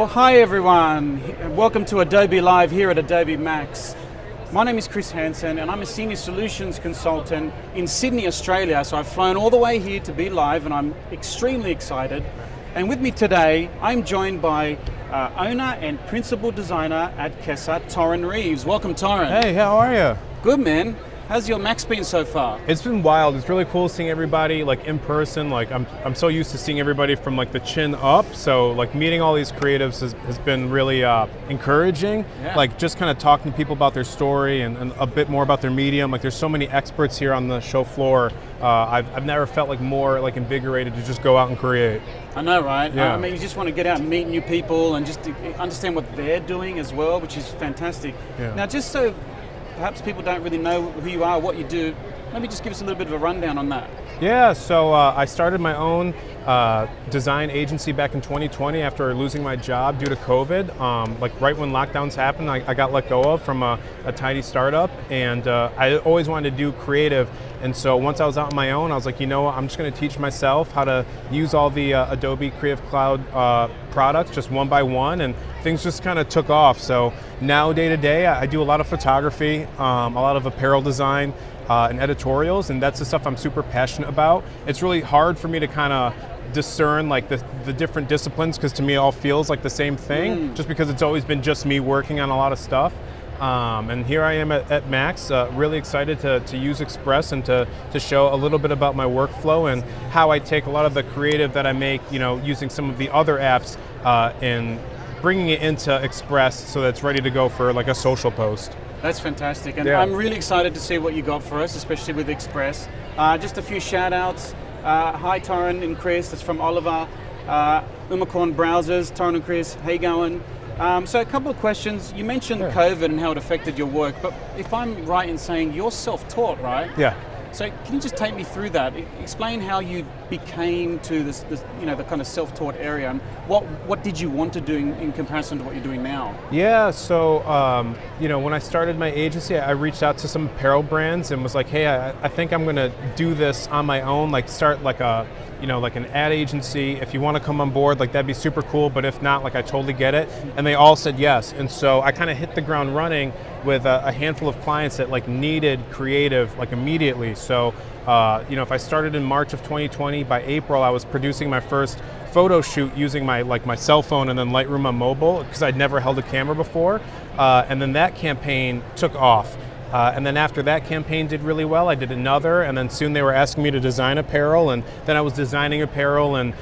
Well, hi everyone. Welcome to Adobe Live here at Adobe Max. My name is Chris Hansen and I'm a Senior Solutions Consultant in Sydney, Australia. So I've flown all the way here to be live and I'm extremely excited. And with me today, I'm joined by owner and principal designer at Kessa, Toren Reaves. Welcome, Toren. Hey, how are you? Good, man. How's your Max been so far? It's been wild. It's really cool seeing everybody like in person. Like I'm so used to seeing everybody from like the chin up. So like meeting all these creatives has been really encouraging. Yeah. Like just kind of talking to people about their story and a bit more about their medium. Like there's so many experts here on the show floor. I've never felt like more like invigorated to just go out and create. I know, right? Yeah. I mean, you just want to get out and meet new people and just to understand what they're doing as well, which is fantastic. Yeah. Now, just so perhaps people don't really know who you are, what you do, maybe just give us a little bit of a rundown on that. Yeah, so I started my own design agency back in 2020 after losing my job due to COVID. Like right when lockdowns happened, I got let go of from a tiny startup, and I always wanted to do creative. And so once I was out on my own, I was like, you know what, I'm just going to teach myself how to use all the Adobe Creative Cloud products just one by one, and things just kind of took off. So now day to day, I do a lot of photography, a lot of apparel design, and editorials, and that's the stuff I'm super passionate about. It's really hard for me to kind of discern like the different disciplines, because to me it all feels like the same thing, just because it's always been just me working on a lot of stuff. And here I am at Max, really excited to use Express and to show a little bit about my workflow and how I take a lot of the creative that I make, you know, using some of the other apps and bringing it into Express so that it's ready to go for like a social post. That's fantastic, and Yeah. I'm really excited to see what you got for us, especially with Express. Just a few shout outs. Hi Toren and Chris, that's from Oliver. Umacorn Browsers, Toren and Chris, how you going? So a couple of questions. You mentioned COVID and how it affected your work, but if I'm right in saying you're self-taught, right? Yeah. So can you just take me through that? Explain how you became to this you know, the kind of self-taught area, and what did you want to do in comparison to what you're doing now? Yeah, so you know, when I started my agency, I reached out to some apparel brands and was like, hey, I think I'm gonna do this on my own, like start like a, you know, like an ad agency. If you want to come on board, like that'd be super cool, but if not, like I totally get it. And they all said yes. And so I kind of hit the ground running with a handful of clients that like needed creative like immediately. So you know, if I started in March of 2020, by April I was producing my first photo shoot using my cell phone and then Lightroom on mobile, because I'd never held a camera before. And then that campaign took off. And then after that campaign did really well, I did another, and then soon they were asking me to design apparel, and then I was designing apparel and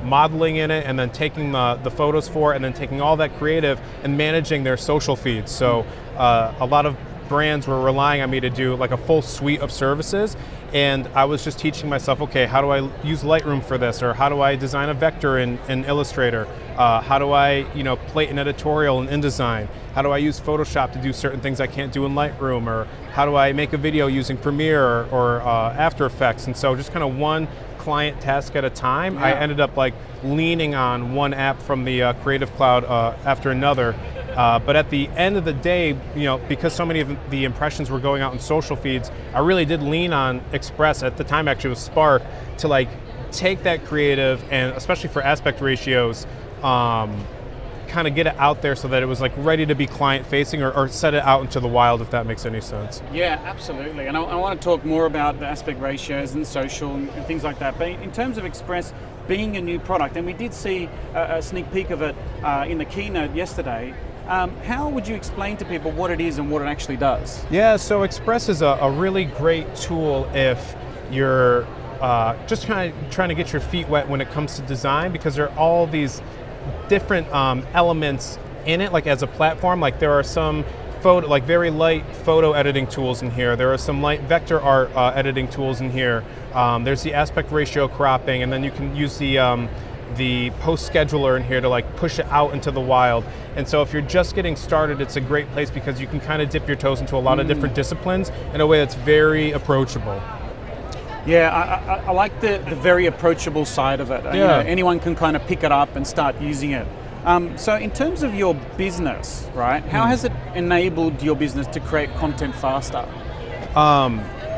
modeling in it, and then taking the photos for it, and then taking all that creative and managing their social feeds. So a lot of brands were relying on me to do like a full suite of services, and I was just teaching myself, okay, how do I use Lightroom for this, or how do I design a vector in Illustrator? How do I, you know, plate an editorial in InDesign? How do I use Photoshop to do certain things I can't do in Lightroom? Or how do I make a video using Premiere or After Effects? And so just kind of one client task at a time. Yeah. I ended up like leaning on one app from the Creative Cloud after another. But at the end of the day, you know, because so many of the impressions were going out in social feeds, I really did lean on Express. At the time, actually, it was Spark, to like take that creative, and especially for aspect ratios, kind of get it out there so that it was like ready to be client facing, or set it out into the wild, if that makes any sense. Yeah, absolutely. And I want to talk more about the aspect ratios and social and things like that. But in terms of Express being a new product, and we did see a sneak peek of it in the keynote yesterday, how would you explain to people what it is and what it actually does? Yeah, so Express is a really great tool if you're just trying to get your feet wet when it comes to design, because there are all these different elements in it, like as a platform. Like there are some photo, like very light photo editing tools in here. There are some light vector art editing tools in here. There's the aspect ratio cropping, and then you can use the post scheduler in here to like push it out into the wild. And so if you're just getting started, it's a great place because you can kind of dip your toes into a lot of different disciplines in a way that's very approachable. Yeah, I like the very approachable side of it. Yeah. You know, anyone can kind of pick it up and start using it. So in terms of your business, right, how has it enabled your business to create content faster?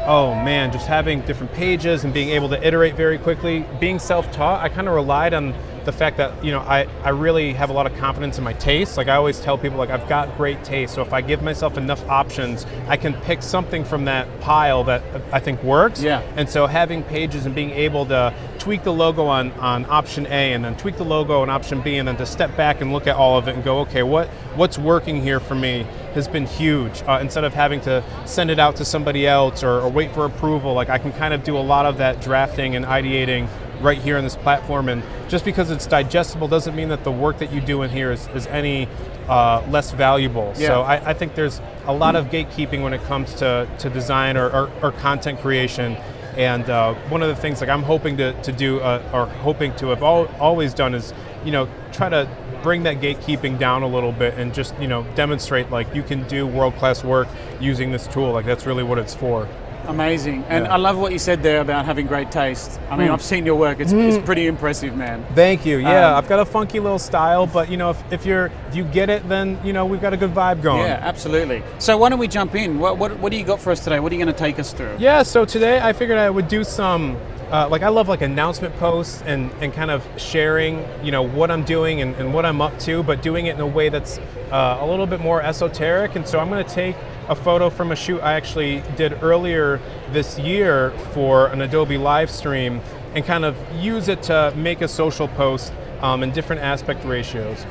Oh man, just having different pages and being able to iterate very quickly. Being self-taught, I kind of relied on the fact that, you know, I really have a lot of confidence in my taste. Like I always tell people, like I've got great taste, so if I give myself enough options, I can pick something from that pile that I think works. Yeah. And so having pages and being able to tweak the logo on option A and then tweak the logo on option B and then to step back and look at all of it and go, okay, what's working here for me has been huge. Instead of having to send it out to somebody else or wait for approval, like I can kind of do a lot of that drafting and ideating right here on this platform. And just because it's digestible doesn't mean that the work that you do in here is any less valuable. Yeah. So I think there's a lot of gatekeeping when it comes to design or content creation. And one of the things like I'm hoping to do or hoping to have always done is, you know, try to bring that gatekeeping down a little bit and just, you know, demonstrate like you can do world-class work using this tool. Like that's really what it's for. Amazing. And I love what you said there about having great taste. I mean, I've seen your work. It's pretty impressive, man. Thank you. Yeah, I've got a funky little style, but you know, if you get it, then you know we've got a good vibe going. Yeah, absolutely. So why don't we jump in? What do you got for us today? What are you going to take us through? Yeah. So today I figured I would do some. Like I love like announcement posts and kind of sharing, you know, what I'm doing and what I'm up to, but doing it in a way that's a little bit more esoteric. And so I'm going to take a photo from a shoot I actually did earlier this year for an Adobe live stream and kind of use it to make a social post in different aspect ratios.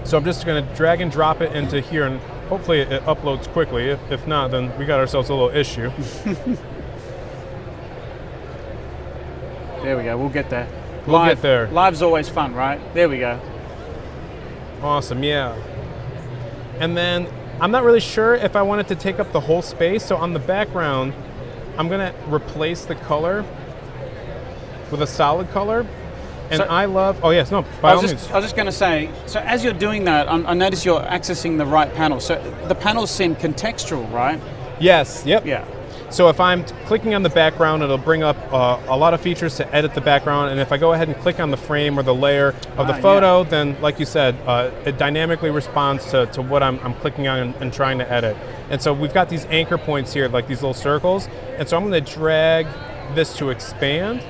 So I'm just going to drag and drop it into here and hopefully it uploads quickly. If not, then we got ourselves a little issue. There we go, we'll get there. We'll get there. Live's always fun, right? There we go. Awesome, yeah. And then I'm not really sure if I wanted to take up the whole space, so on the background, I'm gonna replace the color with a solid color. And so, I love, oh yes, no, by all means. I was just gonna say, so as you're doing that, I notice you're accessing the right panel. So the panels seem contextual, right? Yes, yep. Yeah. So if I'm clicking on the background, it'll bring up a lot of features to edit the background. And if I go ahead and click on the frame or the layer of the photo, then like you said, it dynamically responds to what I'm clicking on and trying to edit. And so we've got these anchor points here, like these little circles. And so I'm going to drag this to expand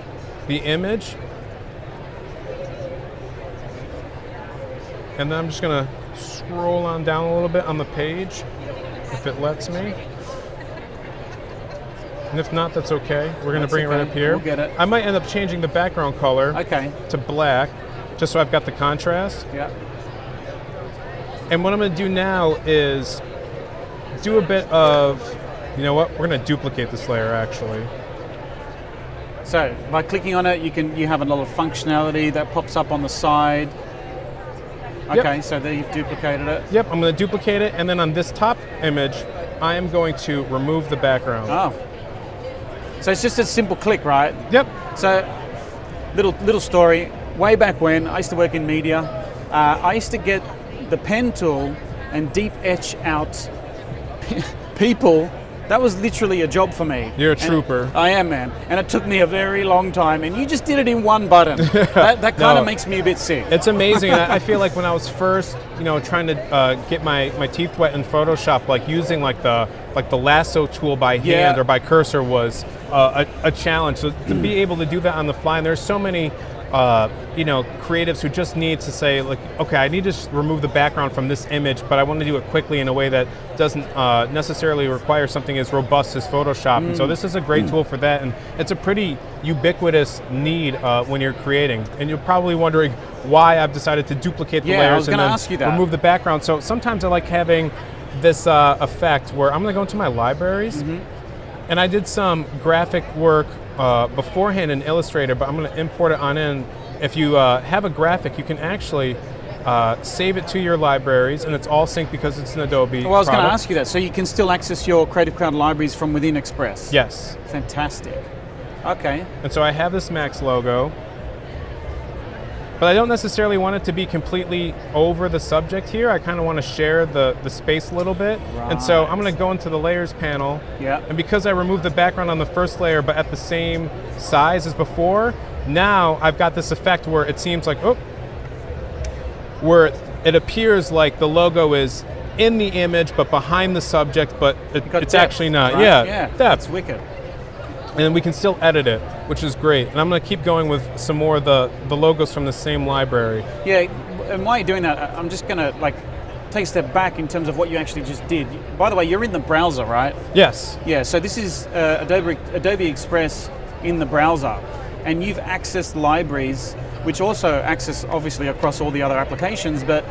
the image. And then I'm just going to scroll on down a little bit on the page, if it lets me. And if not, that's okay. We're going to bring it right up here. We'll get it. I might end up changing the background color to black, just so I've got the contrast. Yeah. And what I'm going to do now is do a bit of, you know what? We're going to duplicate this layer actually. So by clicking on it, you have a lot of functionality that pops up on the side. Okay, so there you've duplicated it. Yep, I'm going to duplicate it, and then on this top image, I am going to remove the background. Oh. So it's just a simple click, right? Yep. So, little story. Way back when, I used to work in media. I used to get the pen tool and deep etch out people. That was literally a job for me. You're a trooper. I am, man. And it took me a very long time. And you just did it in one button. That kind of makes me a bit sick. It's amazing. I feel like when I was first, you know, trying to get my teeth wet in Photoshop, like using like the lasso tool by hand or by cursor was a challenge. So to be able to do that on the fly, and there's so many you know, creatives who just need to say, like, okay, I need to remove the background from this image, but I want to do it quickly in a way that doesn't necessarily require something as robust as Photoshop. And so this is a great tool for that, and it's a pretty ubiquitous need when you're creating. And you're probably wondering why I've decided to duplicate the layers and then remove the background. So sometimes I like having this effect where I'm going to go into my libraries, and I did some graphic work beforehand in Illustrator, but I'm going to import it on in. If you have a graphic, you can actually save it to your libraries, and it's all synced because it's an Adobe Well, I was going to ask you that. So you can still access your Creative Cloud libraries from within Express? Yes. Fantastic. Okay. And so I have this Max logo, but I don't necessarily want it to be completely over the subject here. I kind of want to share the space a little bit. Right. And so I'm going to go into the layers panel. Yeah. And because I removed the background on the first layer, but at the same size as before, now I've got this effect where it seems like, where it appears like the logo is in the image, but behind the subject, but it's actually not. Right? Yeah, yeah, depth. that's wicked. and we can still edit it, which is great. And I'm going to keep going with some more of the logos from the same library. Yeah, and while you're doing that, I'm just going to take a step back in terms of what you actually just did. By the way, you're in the browser, right? Yes. Yeah, so this is Adobe Express in the browser, and you've accessed libraries, which also access obviously across all the other applications, but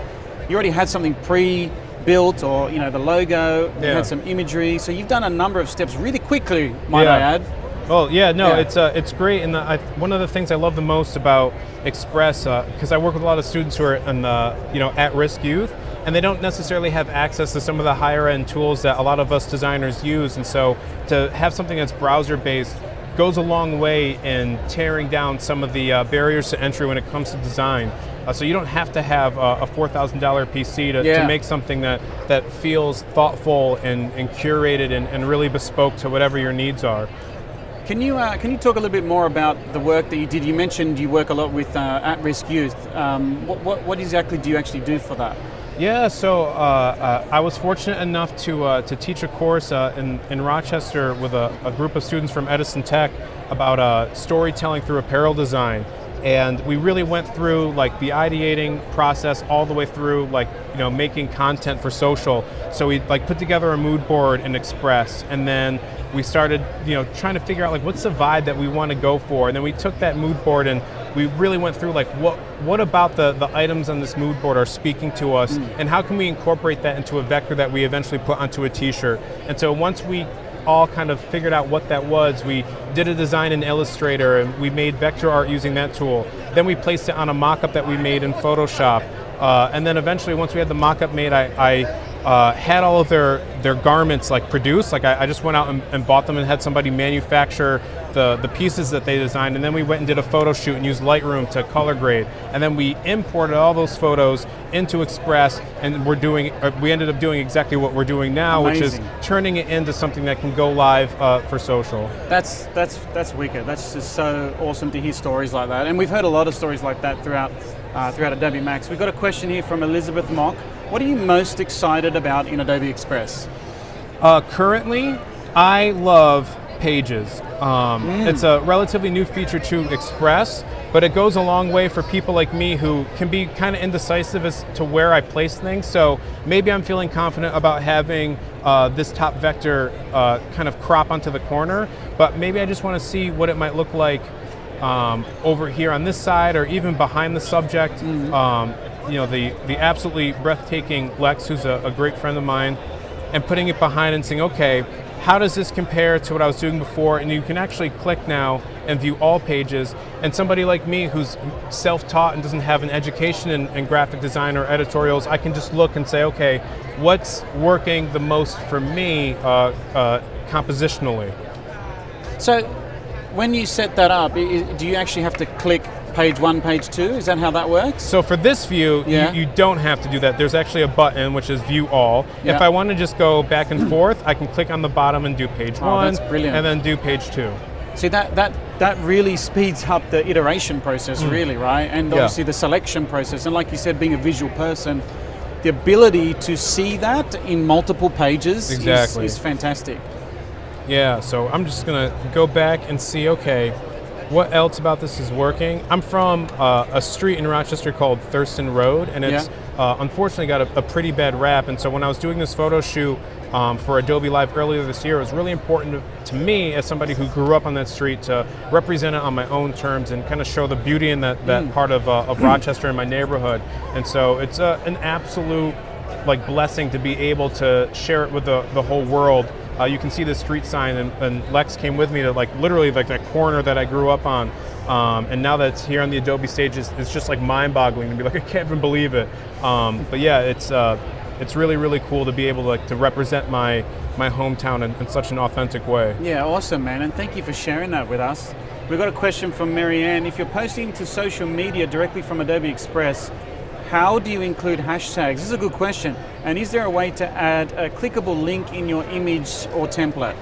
you already had something pre-built, or the logo, you had some imagery, so you've done a number of steps really quickly, might I add. Well, it's great, and one of the things I love the most about Express, because I work with a lot of students who are in the at-risk youth, and they don't necessarily have access to some of the higher end tools that a lot of us designers use, and so to have something that's browser based goes a long way in tearing down some of the barriers to entry when it comes to design. So you don't have to have a $4,000 PC to make something that feels thoughtful and curated and really bespoke to whatever your needs are. Can you talk a little bit more about the work that you did? You mentioned you work a lot with at-risk youth. What exactly do you actually do for that? Yeah, so I was fortunate enough to teach a course in Rochester with a group of students from Edison Tech about storytelling through apparel design. And we really went through the ideating process all the way through making content for social. So we put together a mood board in Express, and then we started trying to figure out what's the vibe that we want to go for. And then we took that mood board and we really went through what about the items on this mood board are speaking to us, and how can we incorporate that into a vector that we eventually put onto a t-shirt. And so once we all kind of figured out what that was, we did a design in Illustrator and we made vector art using that tool. Then we placed it on a mock-up that we made in Photoshop. And then eventually, once we had the mock-up made, I had all of their garments produced. I just went out and bought them and had somebody manufacture the pieces that they designed, and then we went and did a photo shoot and used Lightroom to color grade, and then we imported all those photos into Express, and we ended up doing exactly what we're doing now. Amazing. Which is turning it into something that can go live for social. That's wicked. That's just so awesome to hear stories like that, and we've heard a lot of stories like that throughout Adobe Max. We've got a question here from Elizabeth Mock. What are you most excited about in Adobe Express? Currently, I love Pages. It's a relatively new feature to Express, but it goes a long way for people like me who can be kind of indecisive as to where I place things. So maybe I'm feeling confident about having this top vector kind of crop onto the corner, but maybe I just want to see what it might look like over here on this side, or even behind the subject. The absolutely breathtaking Lex, who's a great friend of mine, and putting it behind and saying, okay, how does this compare to what I was doing before? And you can actually click now and view all pages. And somebody like me who's self-taught and doesn't have an education in graphic design or editorials, I can just look and say, okay, what's working the most for me compositionally? So when you set that up, do you actually have to click page 1, page 2? Is that how that works? So for this view, you don't have to do that. There's actually a button which is view all. Yeah. If I want to just go back and forth, I can click on the bottom and do page 1, that's brilliant. And then do page 2. See, that really speeds up the iteration process, really, right? And obviously the selection process. And like you said, being a visual person, the ability to see that in multiple pages is fantastic. Yeah, so I'm just going to go back and see, okay, what else about this is working? I'm from a street in Rochester called Thurston Road, and it's unfortunately got a pretty bad rap. And so when I was doing this photo shoot for Adobe Live earlier this year, it was really important to me as somebody who grew up on that street to represent it on my own terms and kind of show the beauty in that part of Rochester in my neighborhood. And so it's an absolute blessing to be able to share it with the whole world. You can see the street sign, and Lex came with me to literally that corner that I grew up on. And now that it's here on the Adobe stage, it's just mind-boggling to be I can't even believe it. But yeah, it's really, really cool to be able to represent my hometown in such an authentic way. Yeah, awesome, man, and thank you for sharing that with us. We've got a question from Marianne. If you're posting to social media directly from Adobe Express, how do you include hashtags? This is a good question. And is there a way to add a clickable link in your image or template?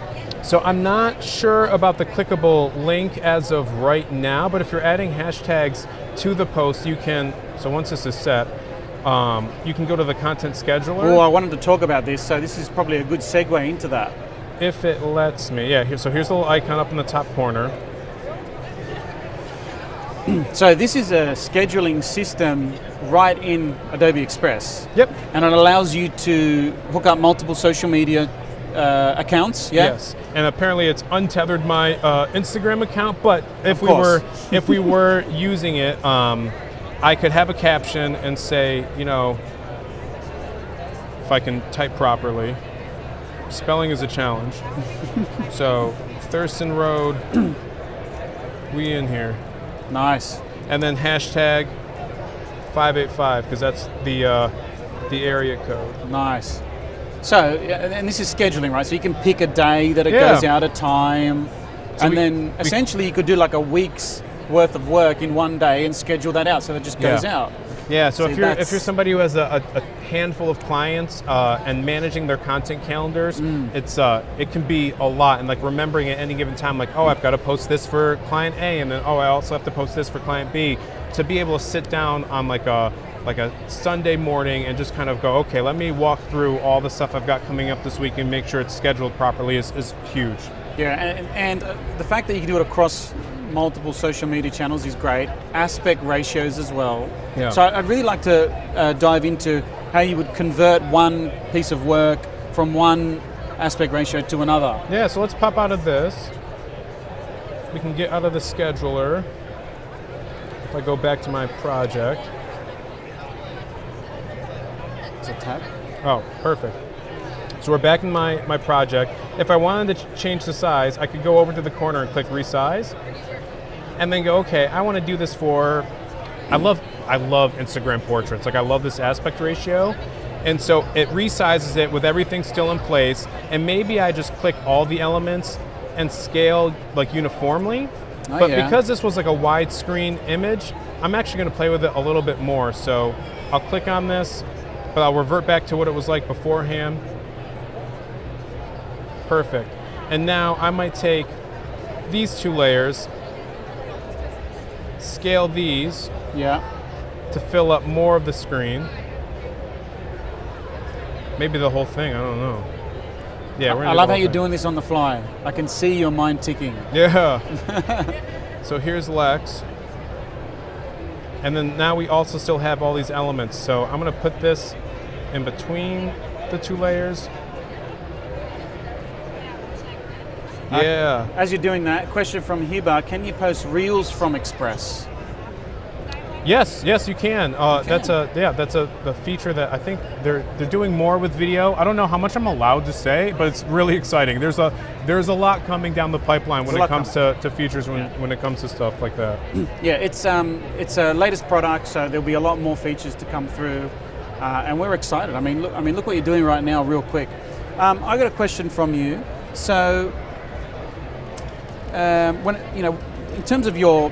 So I'm not sure about the clickable link as of right now, but if you're adding hashtags to the post, you can, so once this is set, you can go to the content scheduler. Oh, I wanted to talk about this, so this is probably a good segue into that. if it lets me. Yeah, so here's the little icon up in the top corner. So this is a scheduling system right in Adobe Express. Yep. And it allows you to hook up multiple social media accounts. Yeah. Yes. And apparently it's untethered my Instagram account, but if we were using it, I could have a caption and say, if I can type properly. Spelling is a challenge. So Thurston Road, we in here. Nice. And then hashtag 585 because that's the area code. Nice. So, and this is scheduling, right? So you can pick a day that it goes out, a time, so and then essentially you could do like a week's worth of work in one day and schedule that out so that it just goes out. Yeah, so if you're somebody who has a handful of clients and managing their content calendars, it can be a lot. And like remembering at any given time, like, oh, I've got to post this for client A, and then I also have to post this for client B. To be able to sit down on like a Sunday morning and just kind of go, okay, let me walk through all the stuff I've got coming up this week and make sure it's scheduled properly is huge. Yeah, and the fact that you can do it across multiple social media channels is great. Aspect ratios as well. Yeah. So I'd really like to dive into how you would convert one piece of work from one aspect ratio to another. Yeah, so let's pop out of this. We can get out of the scheduler. If I go back to my project. It's a tab. Oh, perfect. So we're back in my project. If I wanted to change the size, I could go over to the corner and click resize. And then go, okay, I want to do this for, I love Instagram portraits. Like I love this aspect ratio. And so it resizes it with everything still in place. And maybe I just click all the elements and scale like uniformly. But because this was like a widescreen image, I'm actually going to play with it a little bit more. So I'll click on this, but I'll revert back to what it was like beforehand. Perfect. And now I might take these two layers, scale these to fill up more of the screen. Maybe the whole thing, I don't know. Yeah, I love how you're doing this on the fly. I can see your mind ticking. Yeah. So here's Lex. And then now we also still have all these elements. So I'm going to put this in between the two layers. Yeah. As you're doing that, question from Hiba, can you post reels from Express? Yes, you can. That's the feature that I think they're doing more with video. I don't know how much I'm allowed to say, but it's really exciting. There's a lot coming down the pipeline when it comes to features when it comes to stuff like that. Yeah, it's a latest product, so there'll be a lot more features to come through, and we're excited. I mean, look what you're doing right now, real quick. I got a question from you. So, in terms of your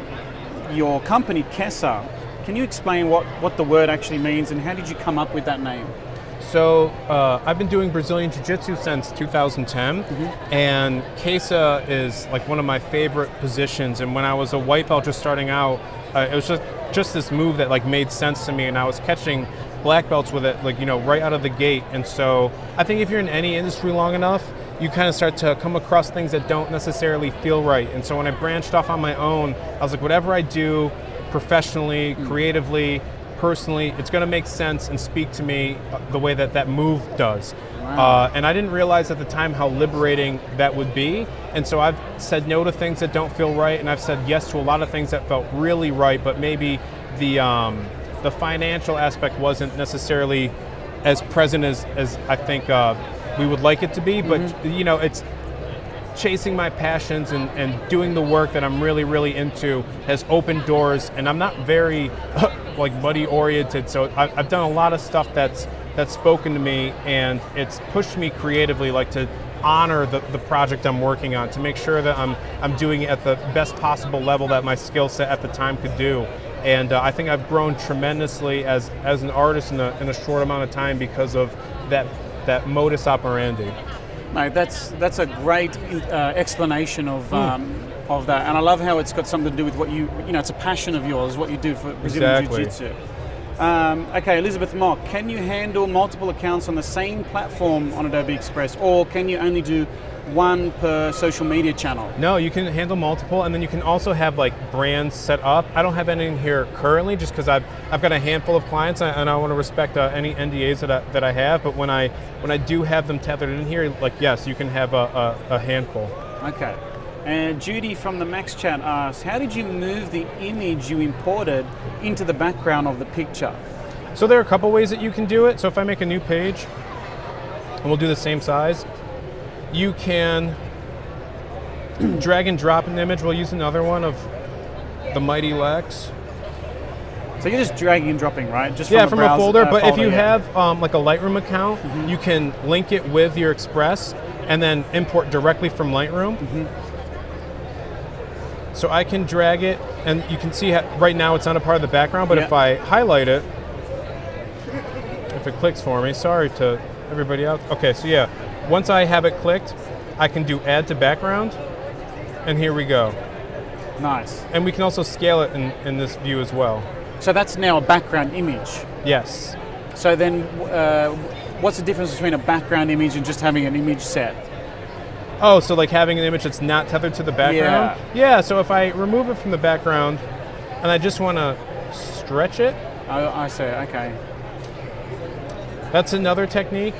company, Kesa, can you explain what the word actually means and how did you come up with that name? So I've been doing Brazilian Jiu-Jitsu since 2010, and Kesa is like one of my favorite positions. And when I was a white belt just starting out, it was just this move that like made sense to me, and I was catching black belts with it, like right out of the gate. And so I think if you're in any industry long enough, you kind of start to come across things that don't necessarily feel right. And so when I branched off on my own, I was like, whatever I do, professionally, creatively, personally, it's going to make sense and speak to me the way that move does. Wow. And I didn't realize at the time how liberating that would be. And so I've said no to things that don't feel right, and I've said yes to a lot of things that felt really right, but maybe the financial aspect wasn't necessarily as present as I think we would like it to be. But it's chasing my passions and doing the work that I'm really, really into has opened doors, and I'm not very like money oriented, so I've done a lot of stuff that's spoken to me, and it's pushed me creatively, like to honor the project I'm working on, to make sure that I'm doing it at the best possible level that my skill set at the time could do. And I think I've grown tremendously as an artist in a short amount of time because of that modus operandi. Mate, that's a great explanation of that, and I love how it's got something to do with what it's a passion of yours, what you do for Brazilian Jiu-Jitsu. Okay, Elizabeth Mock, can you handle multiple accounts on the same platform on Adobe Express, or can you only do one per social media channel? No, you can handle multiple, and then you can also have like brands set up. I don't have any here currently, just because I've got a handful of clients, and I want to respect any NDAs that I have. But when I do have them tethered in here, like yes, you can have a handful. Okay. And Judy from the Max Chat asks, how did you move the image you imported into the background of the picture? So there are a couple ways that you can do it. So if I make a new page, and we'll do the same size, you can drag and drop an image. We'll use another one of the Mighty Lex. So you're just dragging and dropping, right? Just from a folder. But if you yeah. have like a Lightroom account, you can link it with your Express and then import directly from Lightroom. So I can drag it, and you can see right now it's not a part of the background, but if I highlight it, if it clicks for me, sorry to everybody else. Okay, so yeah, once I have it clicked, I can do add to background, and here we go. Nice. And we can also scale it in this view as well. So that's now a background image. Yes. So then what's the difference between a background image and just having an image set? Oh, so like having an image that's not tethered to the background? Yeah, so if I remove it from the background and I just want to stretch it. Oh, I see, okay. That's another technique,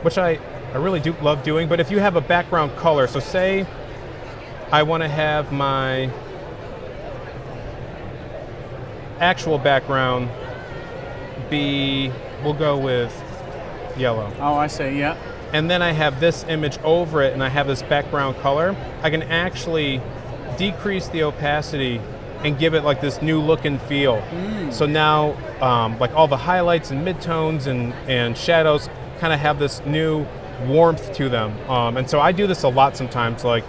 which I really do love doing, but if you have a background color, so say I want to have my actual background be, we'll go with yellow. Oh, I see, yeah. And then I have this image over it and I have this background color, I can actually decrease the opacity and give it like this new look and feel. So now like all the highlights and midtones and shadows kind of have this new warmth to them. And so I do this a lot sometimes, like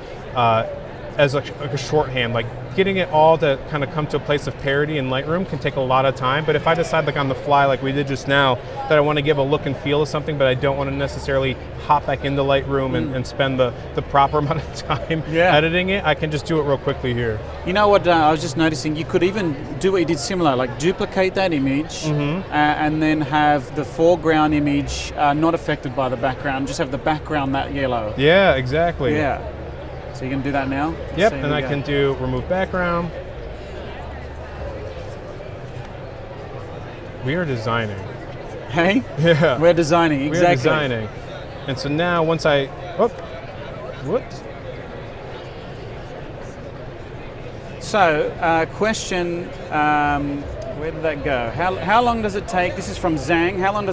as a shorthand, like getting it all to kind of come to a place of parity in Lightroom can take a lot of time, but if I decide like on the fly, like we did just now, that I want to give a look and feel to something, but I don't want to necessarily hop back into Lightroom and spend the proper amount of time editing it, I can just do it real quickly here. You know what, I was just noticing, you could even do what you did similar, like duplicate that image and then have the foreground image not affected by the background, just have the background that yellow. Yeah, exactly. Yeah. So you can do that now? Yep, and I can do remove background. We are designing. Hey? Yeah. We're designing, exactly. We're designing. And so now once I, whoops. So, question, where did that go? How long does it take, this is from Zhang, how long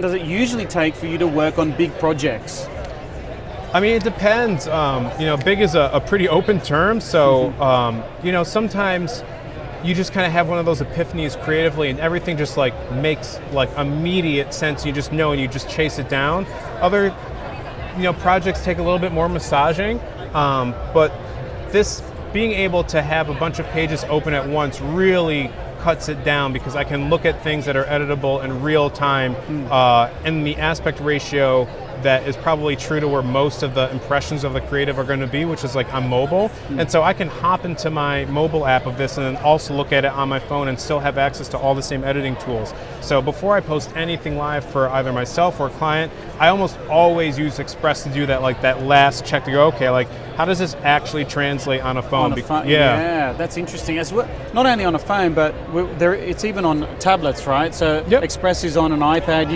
does it usually take for you to work on big projects? I mean, it depends. Big is a pretty open term, so sometimes you just kind of have one of those epiphanies creatively, and everything just like makes like immediate sense. You just know, and you just chase it down. Other, projects take a little bit more massaging, but this being able to have a bunch of pages open at once really cuts it down, because I can look at things that are editable in real time, and the aspect ratio that is probably true to where most of the impressions of the creative are going to be, which is like on mobile. And so I can hop into my mobile app of this and then also look at it on my phone and still have access to all the same editing tools. So before I post anything live for either myself or a client, I almost always use Express to do that, like that last check to go, okay, like how does this actually translate on a phone? On a phone, yeah, that's interesting. As well, not only on a phone, but it's even on tablets, right? So Express is on an iPad.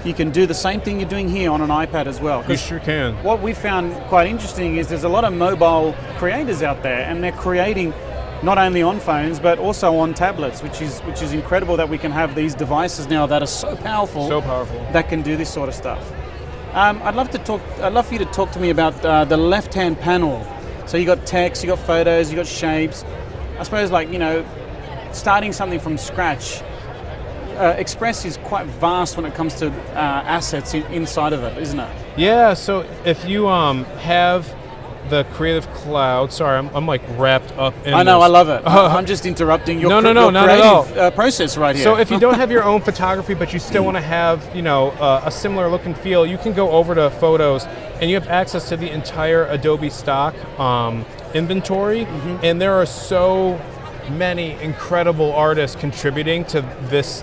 You can do the same thing you're doing here on an iPad as well. You sure can. What we found quite interesting is there's a lot of mobile creators out there, and they're creating not only on phones but also on tablets, which is incredible that we can have these devices now that are so powerful that can do this sort of stuff. I'd love for you to talk to me about the left-hand panel. So you got text, you got photos, you got shapes. I suppose starting something from scratch. Express is quite vast when it comes to assets inside of it, isn't it? Yeah, so if you have the Creative Cloud, sorry, I'm like wrapped up in I know, this. I love it. I'm just interrupting your, your creative process right here. So if you don't have your own photography, but you still want to have, a similar look and feel, you can go over to Photos, and you have access to the entire Adobe stock inventory, and there are so many incredible artists contributing to this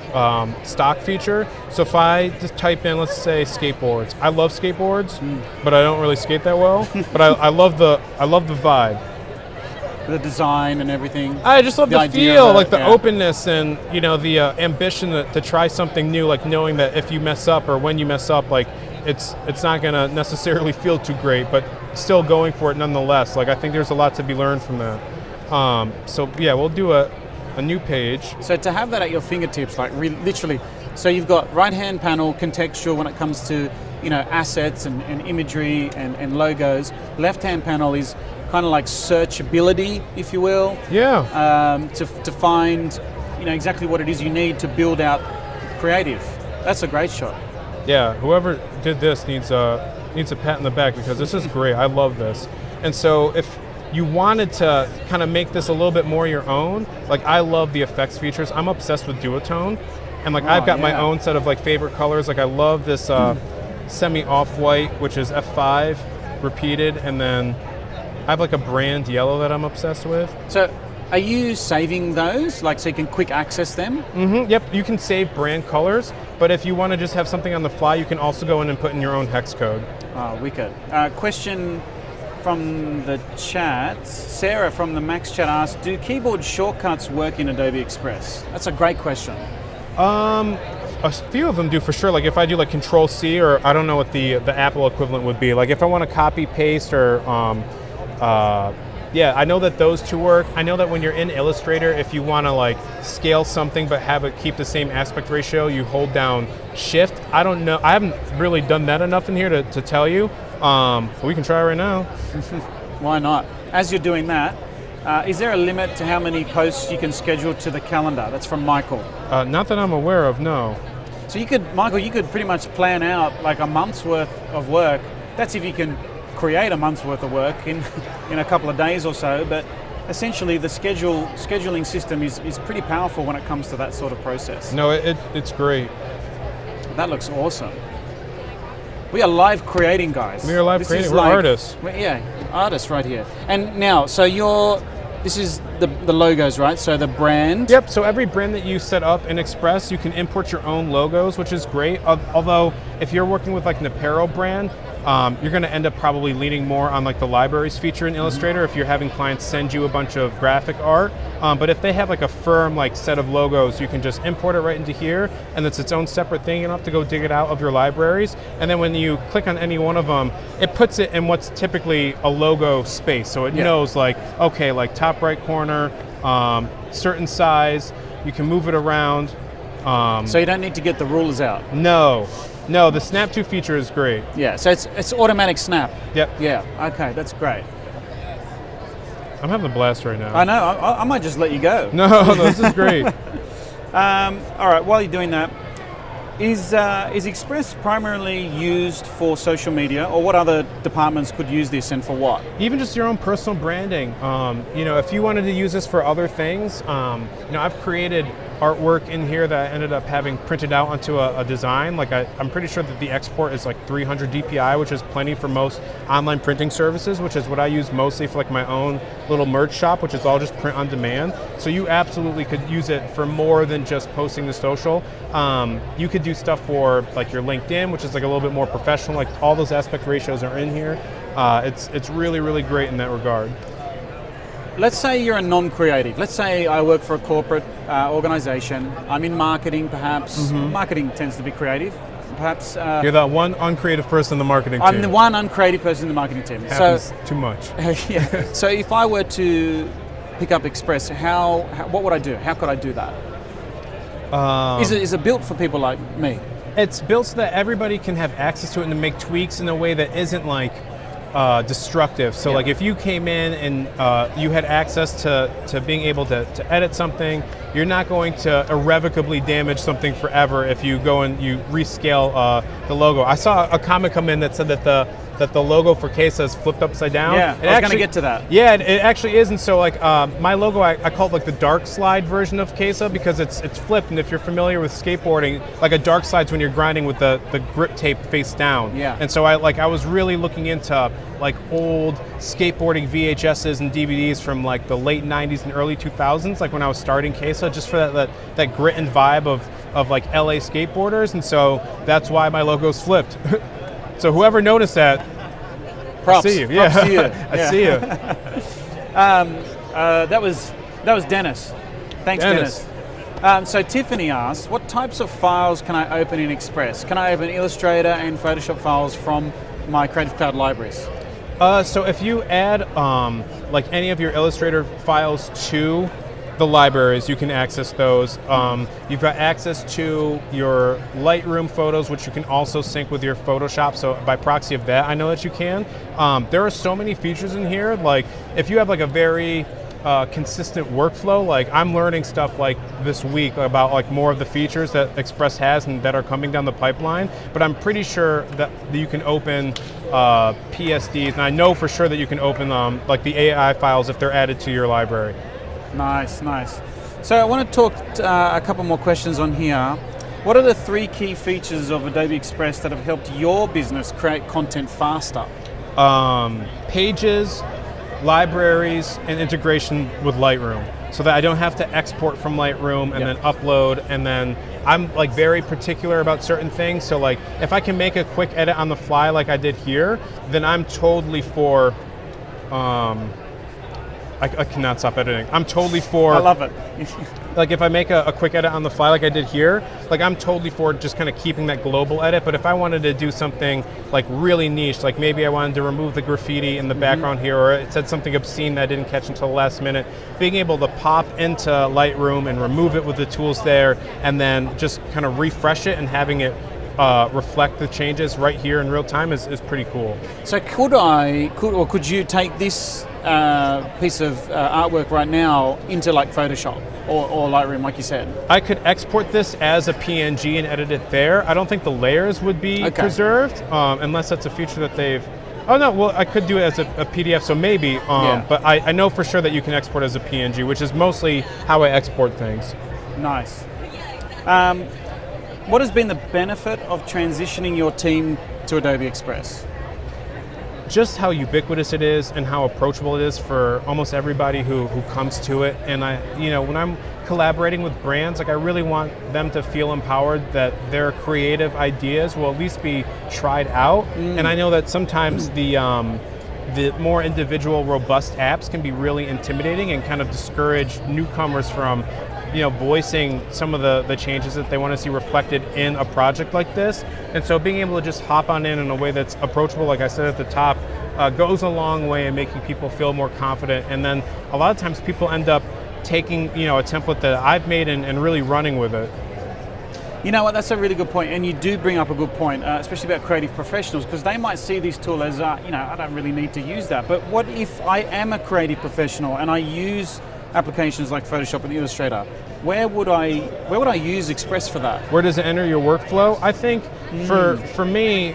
stock feature. So if I just type in, let's say, skateboards. I love skateboards, but I don't really skate that well. But I love the vibe. The design and everything. I just love the idea feel, of it, like the yeah. openness and the ambition to try something new, like knowing that if you mess up or when you mess up, like it's not gonna necessarily feel too great, but still going for it nonetheless. Like I think there's a lot to be learned from that. So yeah, we'll do a new page. So to have that at your fingertips, like literally, so you've got right-hand panel, contextual when it comes to assets and imagery and logos. Left-hand panel is kind of like searchability, if you will. Yeah. To find exactly what it is you need to build out creative. That's a great shot. Yeah. Whoever did this needs a pat in the back because this is great. I love this. And so if you wanted to kind of make this a little bit more your own, like I love the effects features. I'm obsessed with Duotone, and like I've got my own set of like favorite colors. Like I love this semi off-white, which is F5 repeated, and then I have like a brand yellow that I'm obsessed with. So are you saving those, like so you can quick access them? Mm-hmm. Yep, you can save brand colors, but if you want to just have something on the fly, you can also go in and put in your own hex code. Oh, wicked. Question from the chat. Sarah from the Max chat asked, do keyboard shortcuts work in Adobe Express? That's a great question. A few of them do for sure. Like if I do like Control C, or I don't know what the Apple equivalent would be. Like if I want to copy paste or yeah, I know that those two work. I know that when you're in Illustrator, if you want to like scale something but have it keep the same aspect ratio, you hold down Shift. I don't know. I haven't really done that enough in here to tell you. But we can try right now. Why not? As you're doing that, is there a limit to how many posts you can schedule to the calendar? That's from Michael. Not that I'm aware of, no. So Michael, you could pretty much plan out like a month's worth of work. That's if you can create a month's worth of work in a couple of days or so, but essentially the scheduling system is pretty powerful when it comes to that sort of process. No, it's great. That looks awesome. We are live creating, guys. We are live creating. We're artists. Yeah, artists right here. And now, so this is the logos, right? So the brand. Yep, so every brand that you set up in Express, you can import your own logos, which is great. Although, if you're working with like an apparel brand, you're going to end up probably leaning more on like the libraries feature in Illustrator if you're having clients send you a bunch of graphic art. But if they have like a firm like set of logos, you can just import it right into here, and it's its own separate thing. You don't have to go dig it out of your libraries. And then when you click on any one of them, it puts it in what's typically a logo space. So it knows like, okay, like top right corner, certain size, you can move it around. So you don't need to get the rulers out. No, the Snap to feature is great. Yeah, so it's automatic snap. Yep. Yeah, okay, that's great. I'm having a blast right now. I know, I might just let you go. No, this is great. All right, while you're doing that, is Express primarily used for social media, or what other departments could use this and for what? Even just your own personal branding. If you wanted to use this for other things, I've created artwork in here that I ended up having printed out onto a design. Like I'm pretty sure that the export is like 300 DPI, which is plenty for most online printing services, which is what I use mostly for like my own little merch shop, which is all just print on demand. So you absolutely could use it for more than just posting to social. You could do stuff for like your LinkedIn, which is like a little bit more professional. Like all those aspect ratios are in here. It's really, really great in that regard. Let's say you're a non-creative. Let's say I work for a corporate organization. I'm in marketing, perhaps. Mm-hmm. Marketing tends to be creative. Perhaps you're that one uncreative person in the marketing team. I'm the one uncreative person in the marketing team. Happens too much. Yeah. So if I were to pick up Express, what would I do? How could I do that? Is it built for people like me? It's built so that everybody can have access to it and to make tweaks in a way that isn't like destructive. So like if you came in and you had access to being able to edit something, you're not going to irrevocably damage something forever if you go and you rescale the logo. I saw a comment come in that said that the that the logo for Kesa is flipped upside down. Yeah, I was going to get to that. Yeah, it actually is, and so like my logo, I call it like the dark slide version of Kesa because it's flipped, and if you're familiar with skateboarding, like a dark slide's when you're grinding with the grip tape face down. Yeah. And so I was really looking into like old skateboarding VHSs and DVDs from like the late 90s and early 2000s, like when I was starting Kesa, just for that grit and vibe of like LA skateboarders, and so that's why my logo's flipped. So whoever noticed that, props. I see you. Yeah. Props to you. I see you. That was Dennis. Thanks, Dennis. So Tiffany asks, what types of files can I open in Express? Can I open Illustrator and Photoshop files from my Creative Cloud libraries? So if you add like any of your Illustrator files to the libraries, you can access those. You've got access to your Lightroom photos, which you can also sync with your Photoshop. So by proxy of that, I know that you can. There are so many features in here. Like if you have like a very consistent workflow, like I'm learning stuff like this week about like more of the features that Express has and that are coming down the pipeline, but I'm pretty sure that you can open PSDs, and I know for sure that you can open like the AI files if they're added to your library. Nice, nice. So I want to talk a couple more questions on here. What are the 3 key features of Adobe Express that have helped your business create content faster? Pages, libraries, and integration with Lightroom, so that I don't have to export from Lightroom and then upload, and then I'm like very particular about certain things. So like if I can make a quick edit on the fly like I did here, then I'm totally for I cannot stop editing. I'm totally for... I love it. Like if I make a quick edit on the fly like I did here, like I'm totally for just kind of keeping that global edit, but if I wanted to do something like really niche, like maybe I wanted to remove the graffiti in the background here, or it said something obscene that I didn't catch until the last minute, being able to pop into Lightroom and remove it with the tools there, and then just kind of refresh it and having it reflect the changes right here in real time is pretty cool. So could you take this piece of artwork right now into like Photoshop or Lightroom, like you said? I could export this as a PNG and edit it there. I don't think the layers would be preserved, unless that's a feature that they've... Oh no, well I could do it as a PDF, so maybe, but I know for sure that you can export as a PNG, which is mostly how I export things. Nice. What has been the benefit of transitioning your team to Adobe Express? Just how ubiquitous it is and how approachable it is for almost everybody who comes to it. And when I'm collaborating with brands, like I really want them to feel empowered that their creative ideas will at least be tried out. And I know that sometimes the more individual, robust apps can be really intimidating and kind of discourage newcomers from voicing some of the changes that they want to see reflected in a project like this. And so being able to just hop on in a way that's approachable, like I said at the top, goes a long way in making people feel more confident. And then a lot of times people end up taking a template that I've made and really running with it. You know what, that's a really good point, and you do bring up a good point, especially about creative professionals, because they might see this tool as, I don't really need to use that. But what if I am a creative professional and I use applications like Photoshop and Illustrator? Where would I use Express for that? Where does it enter your workflow? I think for me,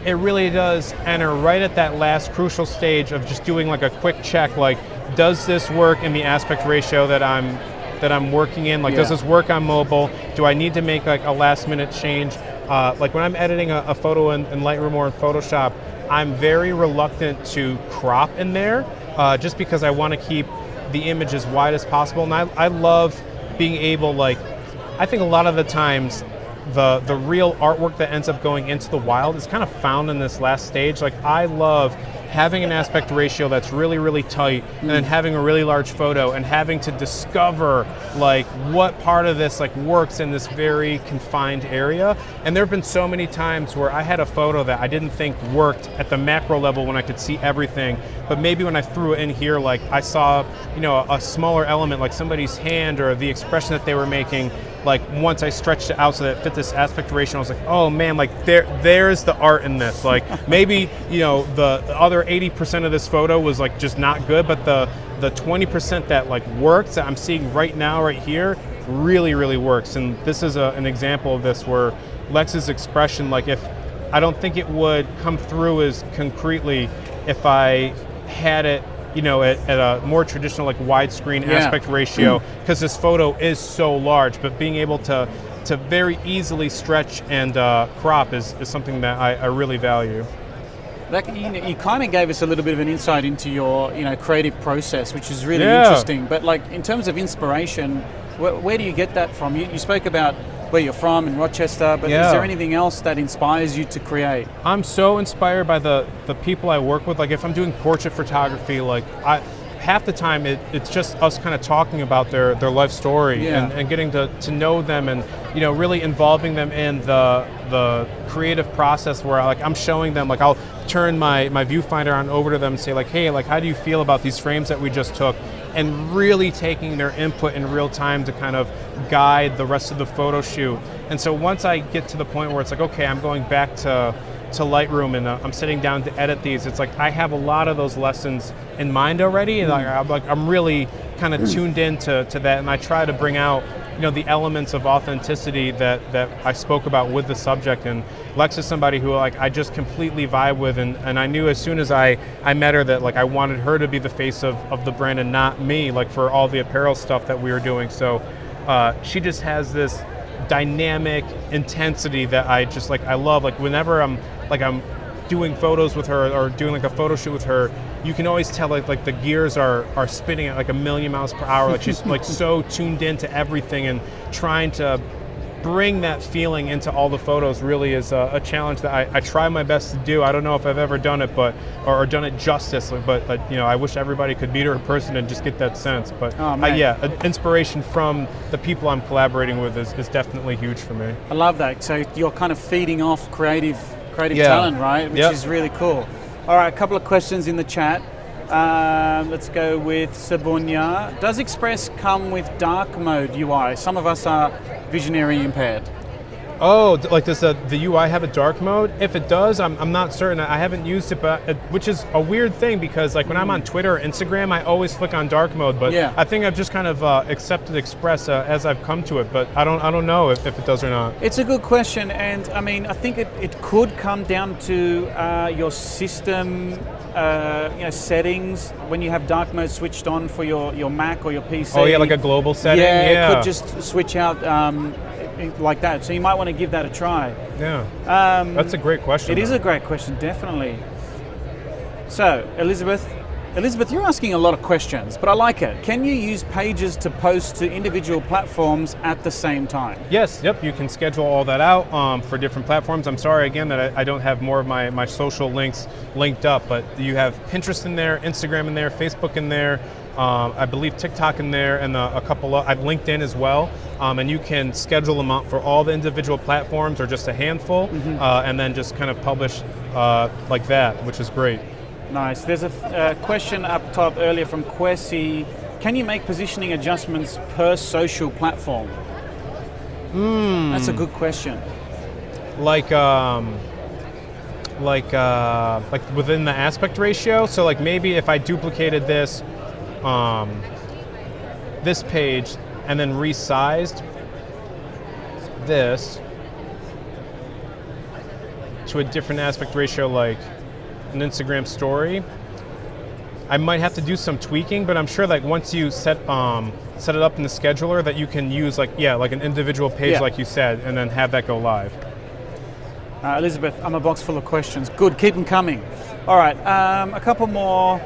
it really does enter right at that last crucial stage of just doing like a quick check, like does this work in the aspect ratio that I'm working in? Like does this work on mobile? Do I need to make like a last minute change? Like when I'm editing a photo in Lightroom or in Photoshop, I'm very reluctant to crop in there, just because I want to keep the image as wide as possible. And I love being able, like, I think a lot of the times the real artwork that ends up going into the wild is kind of found in this last stage. Like I love having an aspect ratio that's really, really tight, and then having a really large photo and having to discover like what part of this like works in this very confined area. And there have been so many times where I had a photo that I didn't think worked at the macro level when I could see everything, but maybe when I threw it in here, like I saw, a smaller element like somebody's hand or the expression that they were making. Like once I stretched it out so that it fit this aspect ratio, I was like, oh man, like there's the art in this. Like maybe, the other 80% of this photo was like just not good, but the 20% that like works that I'm seeing right now, right here, really, really works. And this is an example of this where Lex's expression, like if I don't think it would come through as concretely if I had it, at a more traditional like widescreen aspect ratio, because this photo is so large. But being able to very easily stretch and crop is something that I really value. You kind of gave us a little bit of an insight into your creative process, which is really interesting. But like in terms of inspiration, where do you get that from? You spoke about where you're from in Rochester, but is there anything else that inspires you to create? I'm so inspired by the people I work with. Like if I'm doing portrait photography, like half the time it's just us kind of talking about their life story and getting to know them, and really involving them in the creative process where I'm showing them, like I'll turn my viewfinder on over to them and say like, hey, like how do you feel about these frames that we just took, and really taking their input in real time to kind of guide the rest of the photo shoot. And so once I get to the point where it's like, okay, I'm going back to Lightroom and I'm sitting down to edit these, it's like I have a lot of those lessons in mind already, and I'm really kind of tuned into that, and I try to bring out the elements of authenticity that I spoke about with the subject. And Lex is somebody who I just completely vibe with, and I knew as soon as I met her that I wanted her to be the face of the brand and not me, for all the apparel stuff that we were doing. So she just has this dynamic intensity that I love. Whenever I'm doing photos with her or doing a photo shoot with her, you can always tell the gears are spinning at 1,000,000 miles per hour. She's so tuned into everything, and trying to bring that feeling into all the photos really is a challenge that I try my best to do. I don't know if I've ever done it, or done it justice, but I wish everybody could meet her in person and just get that sense. But inspiration from the people I'm collaborating with is definitely huge for me. I love that. So you're kind of feeding off creative talent, right? Which is really cool. All right, a couple of questions in the chat. Let's go with Sabunya. Does Express come with dark mode UI? Some of us are visionary impaired. Oh, does the UI have a dark mode? If it does, I'm not certain. I haven't used it, but which is a weird thing, because when I'm on Twitter or Instagram, I always flick on dark mode. But I think I've just kind of accepted Express as I've come to it. But I don't know if it does or not. It's a good question, and I mean I think it could come down to your system settings when you have dark mode switched on for your Mac or your PC. Oh yeah, like a global setting. Yeah, it could just switch out. Like that, so you might want to give that a try. Yeah, that's a great question. It is a great question, definitely. So, Elizabeth, you're asking a lot of questions, but I like it. Can you use pages to post to individual platforms at the same time? Yes, yep, you can schedule all that out for different platforms. I'm sorry again that I don't have more of my social links linked up, but you have Pinterest in there, Instagram in there, Facebook in there, I believe TikTok in there, and a couple of, LinkedIn as well. And you can schedule them out for all the individual platforms or just a handful, and then just kind of publish like that, which is great. Nice. There's a question up top earlier from Kwesi. Can you make positioning adjustments per social platform? That's a good question. Like within the aspect ratio. So maybe if I duplicated this this page and then resized this to a different aspect ratio, like an Instagram story, I might have to do some tweaking, but I'm sure once you set it up in the scheduler, that you can use like an individual page, like you said, and then have that go live. Elizabeth, I'm a box full of questions. Good, keep them coming. All right, a couple more.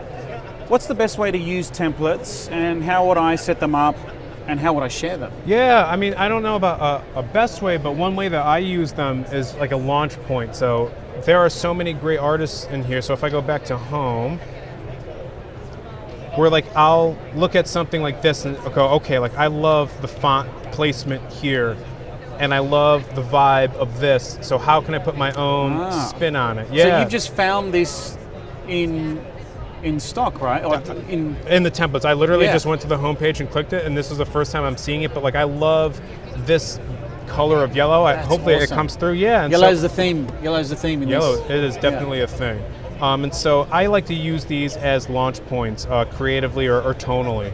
What's the best way to use templates, and how would I set them up, and how would I share them? Yeah, I mean, I don't know about a best way, but one way that I use them is like a launch point. So there are so many great artists in here. So if I go back to home, where I'll look at something like this and go, okay, I love the font placement here, and I love the vibe of this. So how can I put my own spin on it? Yeah. So you've just found this in stock, right? Or in the templates. I literally just went to the homepage and clicked it, and this is the first time I'm seeing it. But I love this color of yellow. Hopefully awesome. It comes through. Yeah. And Yellow's the theme. Yellow's the theme in yellow, this. It is definitely a thing. And so I like to use these as launch points, creatively or tonally.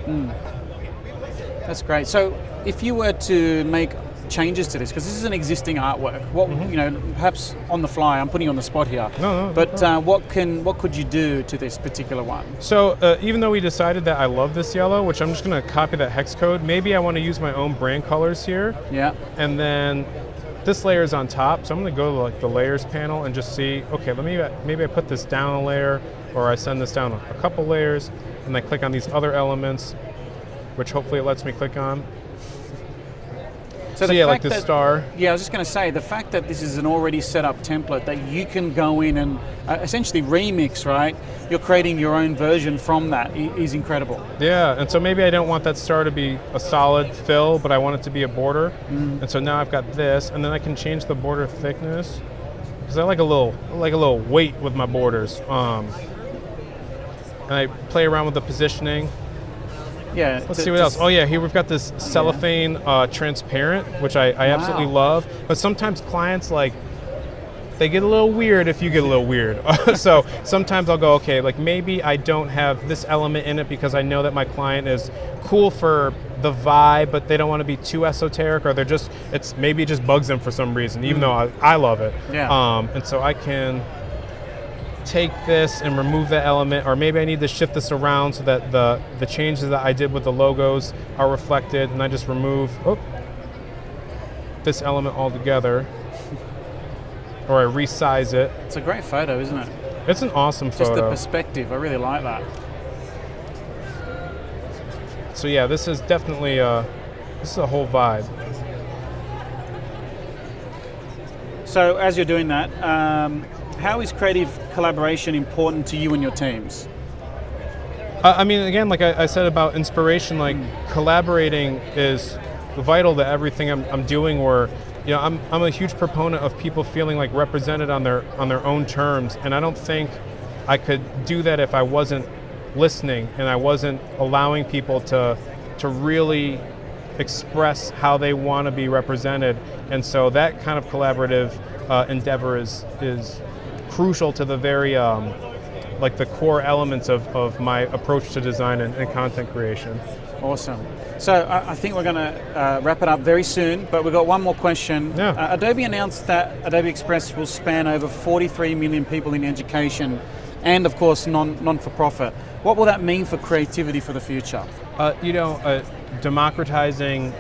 That's great. So if you were to make changes to this? Because this is an existing artwork. What perhaps on the fly, I'm putting you on the spot here. No. But what could you do to this particular one? So even though we decided that I love this yellow, which I'm just going to copy that hex code, maybe I want to use my own brand colors here. Yeah. And then this layer is on top, so I'm going to go to like the layers panel and just see, okay, maybe I put this down a layer, or I send this down a couple layers, and I click on these other elements, which hopefully it lets me click on. So yeah, like the star. Yeah, I was just going to say, the fact that this is an already set up template that you can go in and essentially remix, right? You're creating your own version from that is incredible. Yeah, and so maybe I don't want that star to be a solid fill, but I want it to be a border. And so now I've got this, and then I can change the border thickness because I like a little weight with my borders. And I play around with the positioning. Yeah. Let's see what else. Oh yeah, here we've got this cellophane transparent, which I absolutely love. But sometimes clients they get a little weird if you get a little weird. So sometimes I'll go, okay, like maybe I don't have this element in it because I know that my client is cool for the vibe, but they don't want to be too esoteric, or maybe it just bugs them for some reason, even though I love it. Yeah. And so I can take this and remove that element, or maybe I need to shift this around so that the changes that I did with the logos are reflected, and I just remove this element altogether, or I resize it. It's a great photo, isn't it? It's an awesome photo. Just the perspective, I really like that. So yeah, this is definitely this is a whole vibe. So as you're doing that, how is creative collaboration important to you and your teams? I mean, again, like I said about inspiration, like collaborating is vital to everything I'm doing. Or, I'm a huge proponent of people feeling like represented on their own terms, and I don't think I could do that if I wasn't listening and I wasn't allowing people to really express how they want to be represented. And so that kind of collaborative endeavor is crucial to the very like the core elements of my approach to design and content creation. Awesome. So I think we're going to wrap it up very soon, but we've got one more question. Yeah. Adobe announced that Adobe Express will span over 43 million people in education and, of course, non-for-profit. What will that mean for creativity for the future? Democratizing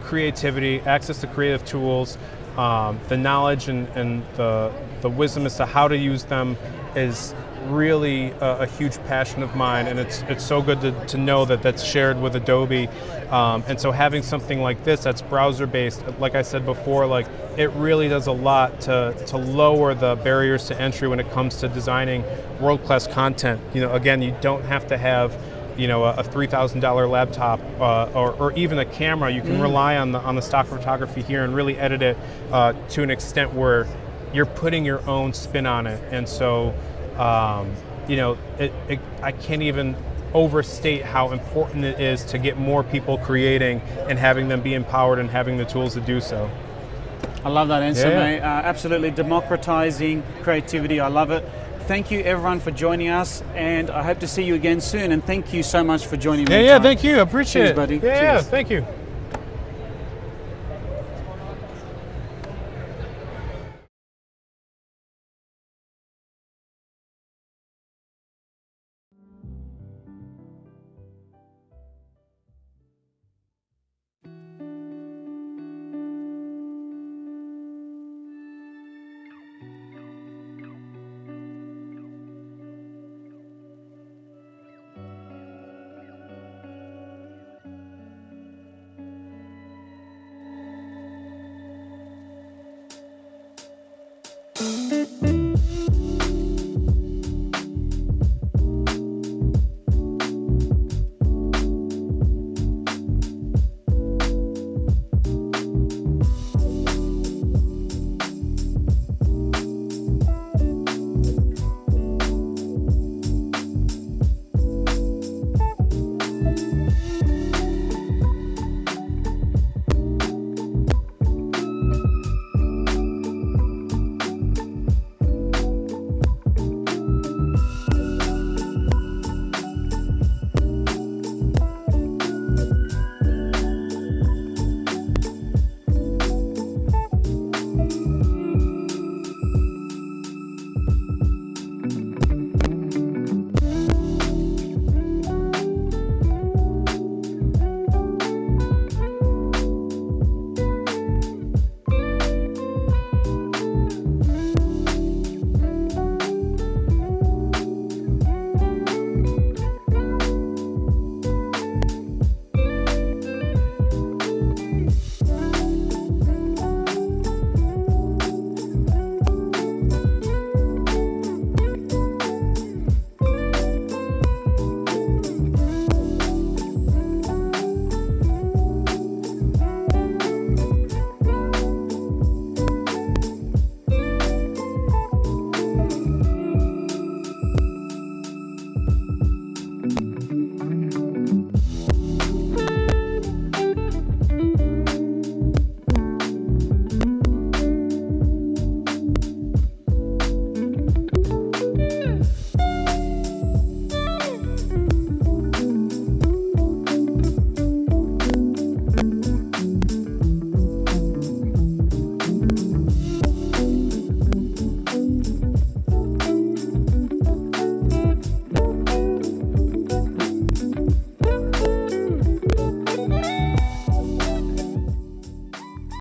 creativity, access to creative tools, the knowledge and the wisdom as to how to use them is really a huge passion of mine, and it's so good to know that that's shared with Adobe. And so having something like this that's browser based, like I said before, like it really does a lot to lower the barriers to entry when it comes to designing world-class content. Again, you don't have to have a $3,000 laptop or even a camera. You can rely on the stock photography here and really edit it to an extent where you're putting your own spin on it. And so I can't even overstate how important it is to get more people creating and having them be empowered and having the tools to do so. I love that answer, mate. Absolutely democratizing creativity. I love it. Thank you, everyone, for joining us, and I hope to see you again soon. And thank you so much for joining me. Thank you. I appreciate it. Cheers, buddy. Yeah, thank you.